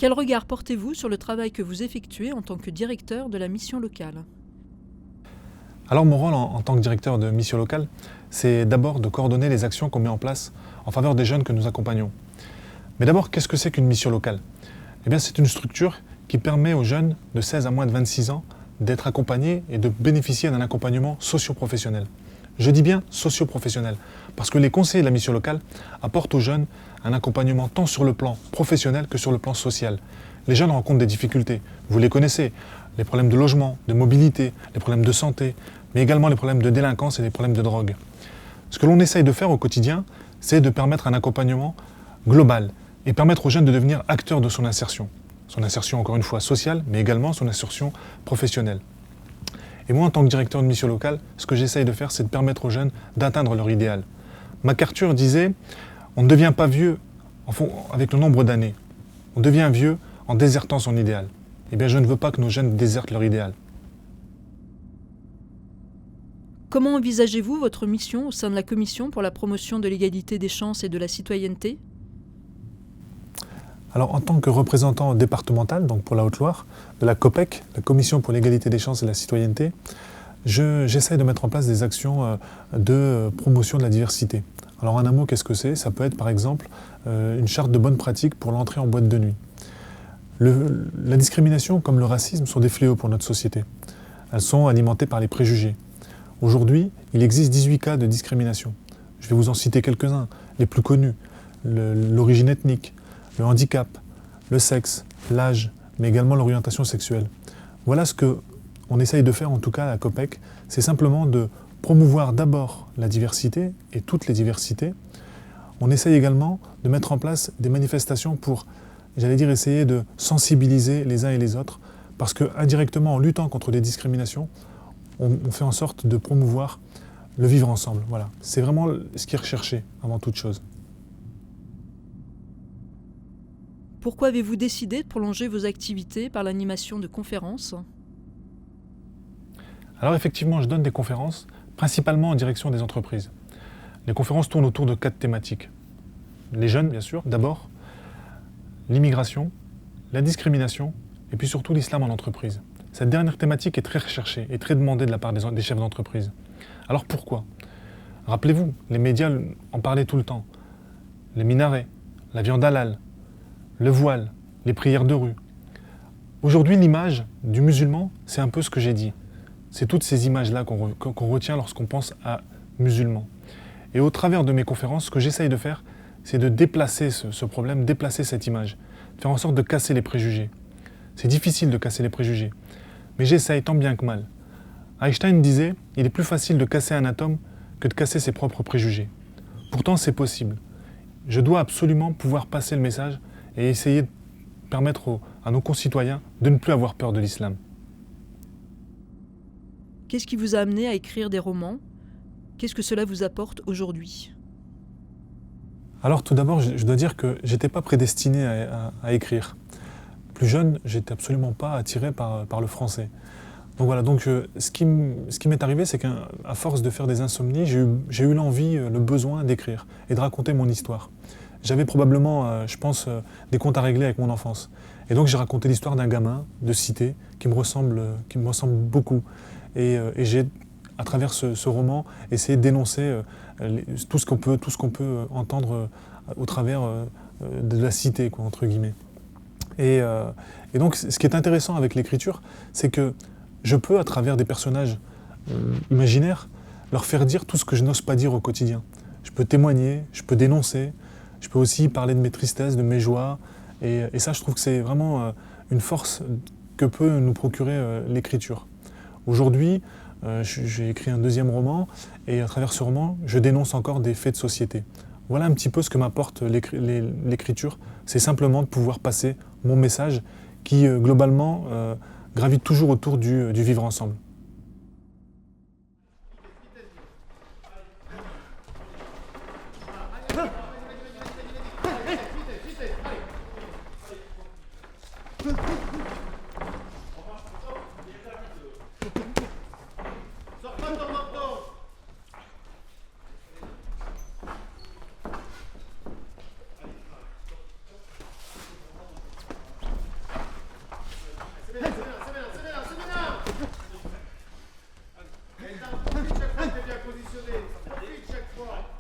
Quel regard portez-vous sur le travail que vous effectuez en tant que directeur de la mission locale ? Alors mon rôle en tant que directeur de mission locale, c'est d'abord de coordonner les actions qu'on met en place en faveur des jeunes que nous accompagnons. Mais d'abord, qu'est-ce que c'est qu'une mission locale ? Eh bien, c'est une structure qui permet aux jeunes de 16 à moins de 26 ans d'être accompagnés et de bénéficier d'un accompagnement socio-professionnel. Je dis bien socio-professionnel, parce que les conseillers de la mission locale apportent aux jeunes un accompagnement tant sur le plan professionnel que sur le plan social. Les jeunes rencontrent des difficultés, vous les connaissez, les problèmes de logement, de mobilité, les problèmes de santé, mais également les problèmes de délinquance et les problèmes de drogue. Ce que l'on essaye de faire au quotidien, c'est de permettre un accompagnement global et permettre aux jeunes de devenir acteurs de son insertion. Son insertion, encore une fois, sociale, mais également son insertion professionnelle. Et moi, en tant que directeur de mission locale, ce que j'essaye de faire, c'est de permettre aux jeunes d'atteindre leur idéal. MacArthur disait, on ne devient pas vieux avec le nombre d'années. On devient vieux en désertant son idéal. Eh bien, je ne veux pas que nos jeunes désertent leur idéal. Comment envisagez-vous votre mission au sein de la Commission pour la promotion de l'égalité des chances et de la citoyenneté ? Alors, en tant que représentant départemental, donc pour la Haute-Loire, de la COPEC, la Commission pour l'égalité des chances et la citoyenneté, j'essaie de mettre en place des actions de promotion de la diversité. Alors, en un mot, qu'est-ce que c'est ? Ça peut être, par exemple, une charte de bonne pratique pour l'entrée en boîte de nuit. La discrimination, comme le racisme, sont des fléaux pour notre société. Elles sont alimentées par les préjugés. Aujourd'hui, il existe 18 cas de discrimination. Je vais vous en citer quelques-uns, les plus connus. L'origine ethnique, le handicap, le sexe, l'âge, mais également l'orientation sexuelle. Voilà ce qu'on essaye de faire, en tout cas à la COPEC, c'est simplement de promouvoir d'abord la diversité et toutes les diversités. On essaye également de mettre en place des manifestations pour, essayer de sensibiliser les uns et les autres, parce que indirectement, en luttant contre les discriminations, on fait en sorte de promouvoir le vivre ensemble. Voilà. C'est vraiment ce qui est recherché avant toute chose. Pourquoi avez-vous décidé de prolonger vos activités par l'animation de conférences ? Alors effectivement, je donne des conférences, principalement en direction des entreprises. Les conférences tournent autour de 4 thématiques. Les jeunes, bien sûr, d'abord, l'immigration, la discrimination, et puis surtout l'islam en entreprise. Cette dernière thématique est très recherchée et très demandée de la part des chefs d'entreprise. Alors pourquoi ? Rappelez-vous, les médias en parlaient tout le temps. Les minarets, la viande halal, le voile, les prières de rue. Aujourd'hui, l'image du musulman, c'est un peu ce que j'ai dit. C'est toutes ces images-là qu'on retient lorsqu'on pense à musulman. Et au travers de mes conférences, ce que j'essaye de faire, c'est de déplacer ce problème, déplacer cette image, faire en sorte de casser les préjugés. C'est difficile de casser les préjugés, mais j'essaye tant bien que mal. Einstein disait, il est plus facile de casser un atome que de casser ses propres préjugés. Pourtant, c'est possible. Je dois absolument pouvoir passer le message et essayer de permettre à nos concitoyens de ne plus avoir peur de l'islam. Qu'est-ce qui vous a amené à écrire des romans ? Qu'est-ce que cela vous apporte aujourd'hui ? Alors tout d'abord, je dois dire que je n'étais pas prédestiné à écrire. Plus jeune, j'étais absolument pas attiré par le français. Donc voilà, ce qui m'est arrivé, c'est qu'à force de faire des insomnies, j'ai eu l'envie, le besoin d'écrire et de raconter mon histoire. J'avais probablement, des comptes à régler avec mon enfance. Et donc j'ai raconté l'histoire d'un gamin de cité qui me ressemble beaucoup. Et j'ai, à travers ce roman, essayé de dénoncer tout ce qu'on peut entendre au travers de la cité, quoi, entre guillemets. Et donc ce qui est intéressant avec l'écriture, c'est que je peux, à travers des personnages imaginaires, leur faire dire tout ce que je n'ose pas dire au quotidien. Je peux témoigner, je peux dénoncer, je peux aussi parler de mes tristesses, de mes joies. Et ça, je trouve que c'est vraiment une force que peut nous procurer l'écriture. Aujourd'hui, j'ai écrit un deuxième roman, et à travers ce roman, je dénonce encore des faits de société. Voilà un petit peu ce que m'apporte l'écriture. C'est simplement de pouvoir passer mon message qui, globalement, gravite toujours autour du vivre ensemble. serez profite chaque fois.